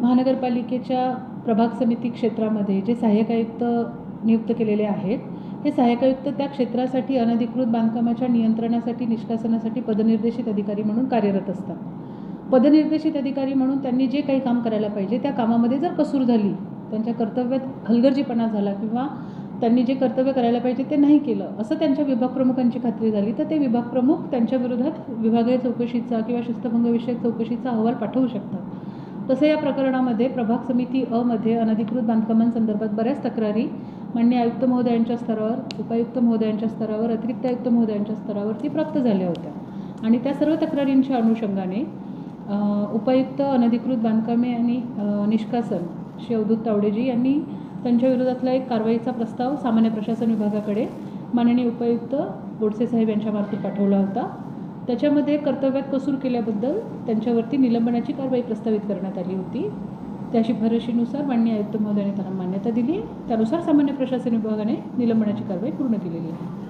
महानगरपालिकेच्या प्रभाग समिती क्षेत्रामध्ये जे सहाय्यक आयुक्त नियुक्त केलेले आहेत, हे सहाय्यक आयुक्त त्या क्षेत्रासाठी अनधिकृत बांधकामाच्या नियंत्रणासाठी निष्कासनासाठी पदनिर्देशित अधिकारी म्हणून कार्यरत असतात. पदनिर्देशित अधिकारी म्हणून त्यांनी जे काही काम करायला पाहिजे त्या कामामध्ये जर कसूर झाली, त्यांच्या कर्तव्यात हलगर्जीपणा झाला किंवा त्यांनी जे कर्तव्य करायला पाहिजे ते नाही केलं असं त्यांच्या विभाग प्रमुखांची खात्री झाली, तर ते विभाग प्रमुख त्यांच्या विरोधात विभागीय चौकशीचा किंवा शिस्तभंगविषयक चौकशीचा अहवाल पाठवू शकतात. तसं या प्रकरणामध्ये प्रभाग समिती अ मध्ये अनधिकृत बांधकामांसंदर्भात बऱ्याच तक्रारी माननीय आयुक्त महोदयांच्या स्तरावर, उपायुक्त महोदयांच्या स्तरावर, अतिरिक्त आयुक्त महोदयांच्या स्तरावरती प्राप्त झाल्या होत्या आणि त्या सर्व तक्रारींच्या अनुषंगाने उपायुक्त अनधिकृत बांधकामे आणि निष्कासन श्री अवधूत तावडेजी यांनी त्यांच्या विरोधातला एक कारवाईचा प्रस्ताव सामान्य प्रशासन विभागाकडे माननीय उपायुक्त बोडसे साहेब यांच्यामार्फत पाठवला होता. त्याच्यामध्ये कर्तव्यात कसूर केल्याबद्दल त्यांच्यावरती निलंबनाची कारवाई प्रस्तावित करण्यात आली होती. त्या शिफारशीनुसार माननीय आयुक्त महोदयांनी त्यांना मान्यता दिली. त्यानुसार सामान्य प्रशासन विभागाने निलंबनाची कारवाई पूर्ण केलेली आहे.